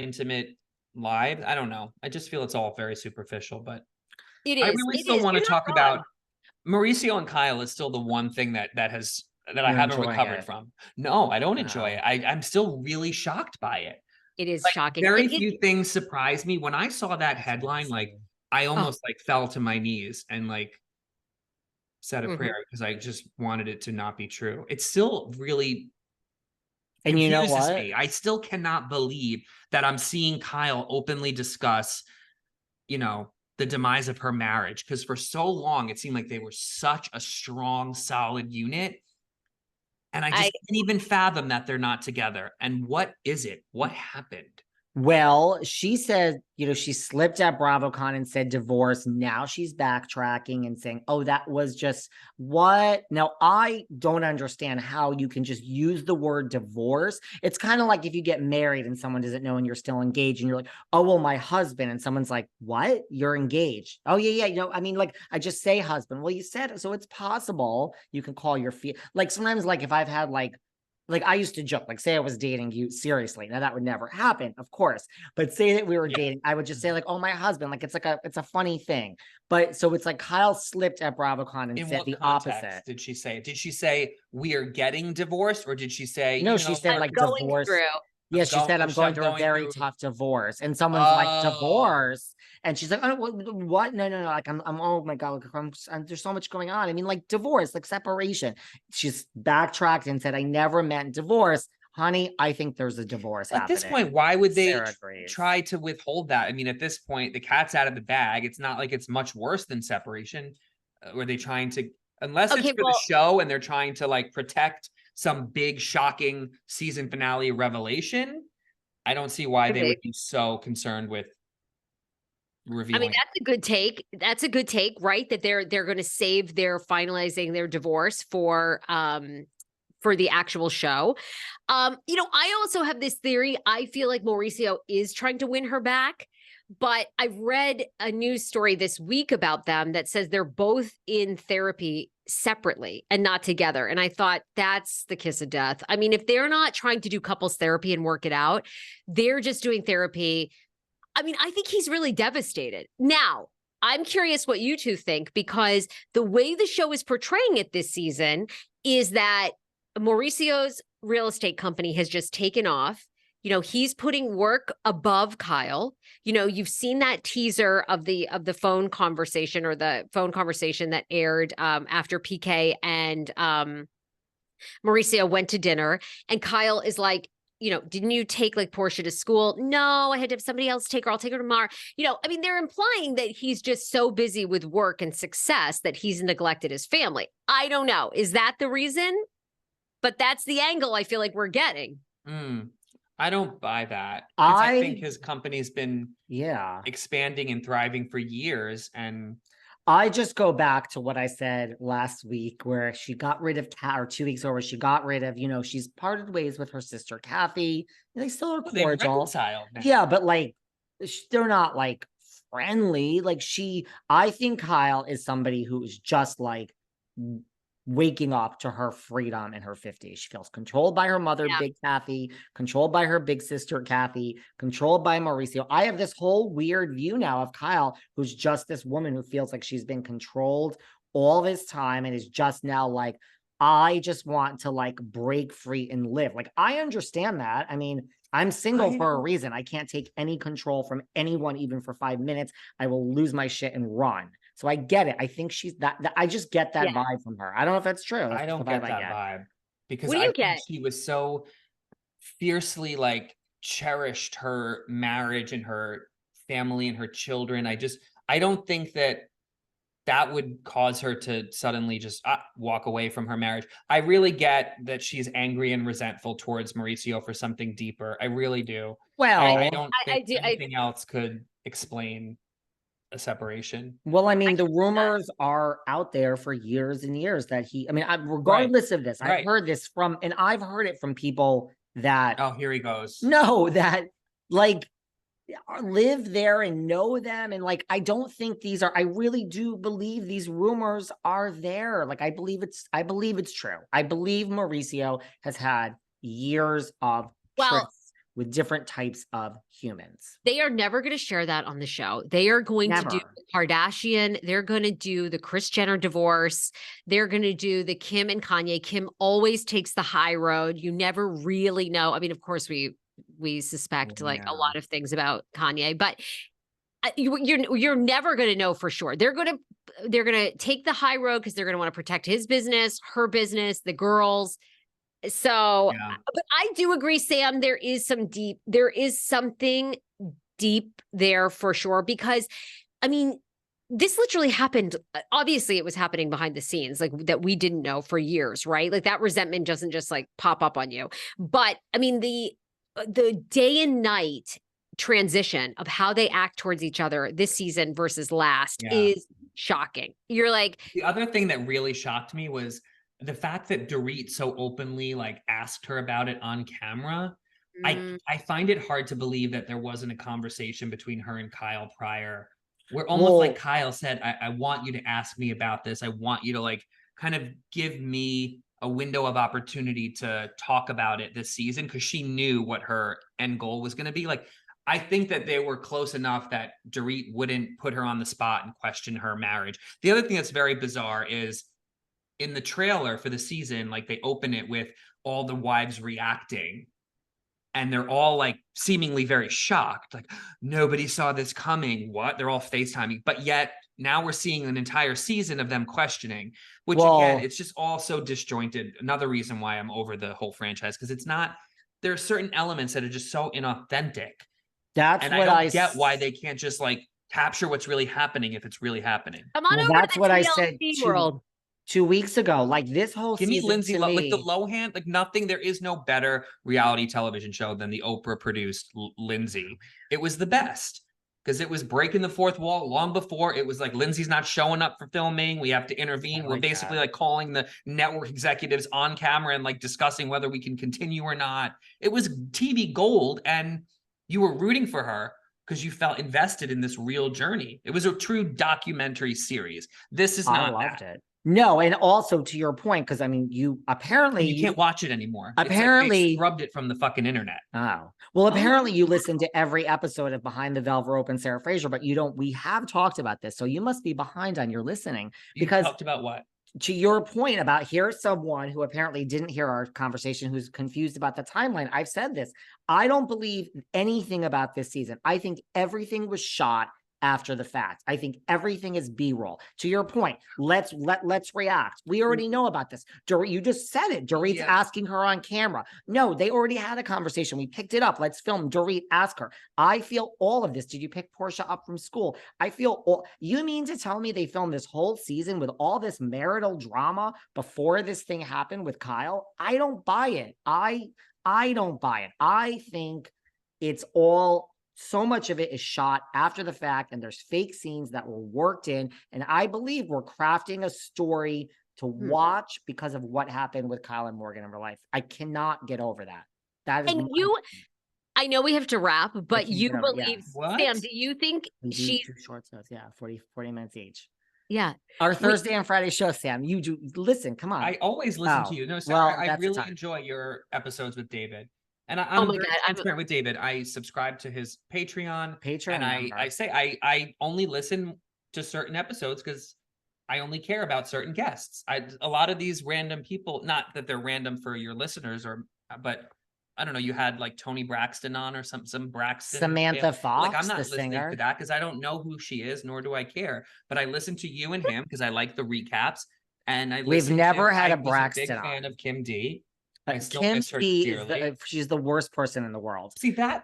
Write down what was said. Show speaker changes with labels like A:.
A: intimate lives. I don't know. I just feel it's all very superficial, but
B: It
A: I
B: is.
A: really
B: It
A: still
B: is.
A: want to
B: You're
A: talk
B: not wrong.
A: about Mauricio and Kyle is still the one thing that I
C: You're
A: haven't
C: enjoying
A: recovered
C: it.
A: from. No, I don't enjoy
C: No.
A: it. I'm still really shocked by it.
B: It is
A: Like
B: shocking.
A: very few things surprised me. When I saw that headline, like I almost like fell to my knees and like said a prayer because I just wanted it to not be true. It's still really
C: And you know
A: confuses
C: what?
A: me. I still cannot believe that I'm seeing Kyle openly discuss, you know, the demise of her marriage, because for so long it seemed like they were such a strong, solid unit. And I just can't even fathom that they're not together. And what is it? What happened?
C: Well, she said, she slipped at BravoCon and said divorce. Now she's backtracking and saying, oh, that was just what? Now, I don't understand how you can just use the word divorce. It's kind of like if you get married and someone doesn't know and you're still engaged and you're like, oh, well, my husband. And someone's like, what? You're engaged. Oh, yeah, yeah. I mean, like, I just say husband. Well, you said it. So it's possible you can call your like sometimes, like if I've had like I used to joke, like say I was dating you seriously. Now that would never happen, of course. But say that we were dating, I would just say like, "Oh, my husband." Like it's a funny thing. But so it's like Kyle slipped at BravoCon and
A: In
C: said
A: what
C: the
A: context
C: opposite.
A: did she say? Did she say we are getting divorced, or did she say,
C: No, she said
B: I'm
C: like
B: going
C: divorce.
B: through.
C: Yeah, she said I'm going through a very
A: through.
C: tough divorce, and someone's like
A: Oh,
C: divorce, and she's like, oh, what? No, no, no. Like I'm. Oh my god, there's so much going on. I mean, like divorce, like separation. She's backtracked and said I never meant divorce, honey. I think there's a divorce
A: at this
C: happening.
A: point, why would they
C: Sarah agrees.
A: try to withhold that? I mean, at this point, the cat's out of the bag. It's not like it's much worse than separation. Were they trying to, unless it's
B: Okay,
A: for the show and they're trying to like protect some big, shocking season finale revelation? I don't see why they would be so concerned with revealing.
B: I mean, that's a good take. That's a good take, right? That they're going to save their finalizing their divorce for the actual show. I also have this theory. I feel like Mauricio is trying to win her back, but I've read a news story this week about them that says they're both in therapy separately and not together. And I thought that's the kiss of death. I mean, if they're not trying to do couples therapy and work it out, they're just doing therapy. I mean, I think he's really devastated. Now, I'm curious what you two think, because the way the show is portraying it this season is that Mauricio's real estate company has just taken off. He's putting work above Kyle. You've seen that teaser of the phone conversation, or the phone conversation that aired after PK and Mauricio went to dinner, and Kyle is like, didn't you take like Portia to school? No, I had to have somebody else take her. I'll take her tomorrow. I mean, they're implying that he's just so busy with work and success that he's neglected his family. I don't know. Is that the reason? But that's the angle I feel like we're getting.
A: I don't buy that. I think his company's been expanding and thriving for years. And
C: I just go back to what I said last week, where she got rid of or 2 weeks ago, where she got rid of, she's parted ways with her sister Kathy. They still are cordial. Yeah, but like they're not like friendly. Like I think Kyle is somebody who's just like waking up to her freedom in her 50s. She feels controlled by her mother, Big Kathy, controlled by her big sister, Kathy, controlled by Mauricio. I have this whole weird view now of Kyle, who's just this woman who feels like she's been controlled all this time and is just now like, I just want to like break free and live. Like, I understand that. I mean, I'm single for a reason. I can't take any control from anyone, even for 5 minutes. I will lose my shit and run. So I get it. I think she's that I just get that vibe from her. I don't know if that's true.
A: I don't get that vibe, because
B: I
A: think she was so fiercely like cherished her marriage and her family and her children. I don't think that would cause her to suddenly just walk away from her marriage. I really get that she's angry and resentful towards Mauricio for something deeper. I really do.
C: Well,
A: I don't think anything else could explain a separation.
C: Well, I mean, the rumors are out there for years and years that regardless of this, I've heard this and I've heard it from people that,
A: oh, here he goes.
C: No, that like live there and know them. And like, I don't think I really do believe these rumors are there. Like, I believe it's true. I believe Mauricio has had years of trips with different types of humans.
B: They are never going to share that on the show. They are going to do the Kardashian. They're going to do the Kris Jenner divorce. They're going to do the Kim and Kanye. Kim always takes the high road. You never really know. I mean, of course, we suspect like a lot of things about Kanye, but you're never going to know for sure. They're going to take the high road because they're going to want to protect his business, her business, the girls. So, but I do agree, Sam, there is something deep there for sure, because I mean, this literally happened. Obviously it was happening behind the scenes, like that we didn't know for years, right? Like that resentment doesn't just like pop up on you. But I mean, the day and night transition of how they act towards each other this season versus last is shocking. You're like,
A: the other thing that really shocked me was the fact that Dorit so openly like asked her about it on camera. I find it hard to believe that there wasn't a conversation between her and Kyle prior, where almost like Kyle said, I want you to ask me about this. I want you to like kind of give me a window of opportunity to talk about it this season, because she knew what her end goal was going to be. Like, I think that they were close enough that Dorit wouldn't put her on the spot and question her marriage. The other thing that's very bizarre is in the trailer for the season, like they open it with all the wives reacting and they're all like seemingly very shocked. Like, nobody saw this coming. What? They're all FaceTiming. But yet now we're seeing an entire season of them questioning, which again, it's just all so disjointed. Another reason why I'm over the whole franchise, because it's not, there are certain elements that are just so inauthentic.
C: That's
A: and
C: what
A: I don't get why they can't just like capture what's really happening if it's really happening.
B: Come on over
C: that's
B: to the
C: what
B: TLC
C: I said
B: world.
C: 2 weeks ago. Like this whole
A: Give
C: season
A: me Lindsay,
C: to me,
A: like the Lohan, like nothing. There is no better reality television show than the Oprah produced Lindsay. It was the best because it was breaking the fourth wall long before. It was like, Lindsay's not showing up for filming. We have to intervene. We're basically like calling the network executives on camera and like discussing whether we can continue or not. It was TV gold, and you were rooting for her because you felt invested in this real journey. It was a true documentary series. This is not
C: I loved it. No, and also to your point, because I mean, you can't
A: watch it anymore.
C: Apparently,
A: it's like they scrubbed it from the fucking internet.
C: Oh, well, apparently you listen to every episode of Behind the Velvet Rope and Sarah Fraser, but you don't. We have talked about this, so you must be behind on your listening. Because
A: talked about what?
C: To your point about here's someone who apparently didn't hear our conversation, who's confused about the timeline. I've said this. I don't believe anything about this season. I think everything was shot after the fact. I think everything is B-roll. To your point, let's react. We already know about this. You just said it. Dorit's asking her on camera. No, they already had a conversation. We picked it up. Let's film. Dorit, ask her. I feel all of this. Did you pick Portia up from school? I feel all. You mean to tell me they filmed this whole season with all this marital drama before this thing happened with Kyle? I don't buy it. I don't buy it. I think it's all, so much of it is shot after the fact, and there's fake scenes that were worked in. And I believe we're crafting a story to watch because of what happened with Kyle and Morgan in real life. I cannot get over that. That is,
B: and I know we have to wrap, but you believe, Sam, do you think she's
C: two short shows? Yeah, 40 minutes each.
B: Yeah.
C: Our Thursday and Friday show, Sam. You do listen. Come on.
A: I always listen to you. No, Sarah, I really enjoy your episodes with David. And I'm very transparent with David. I subscribe to his Patreon. And I say I only listen to certain episodes because I only care about certain guests. A lot of these random people, not that they're random for your listeners, but I don't know, you had like Toni Braxton on or some Braxton.
C: Samantha Fox,
A: like I'm not listening
C: singer.
A: to that because I don't know who she is, nor do I care. But I listen to you and him because I like the recaps. And
C: We've never had a Braxton.
A: I was a big fan of Kim D. I still
C: Kim
A: miss her
C: D
A: dearly.
C: she's the worst person in the world.
A: See that?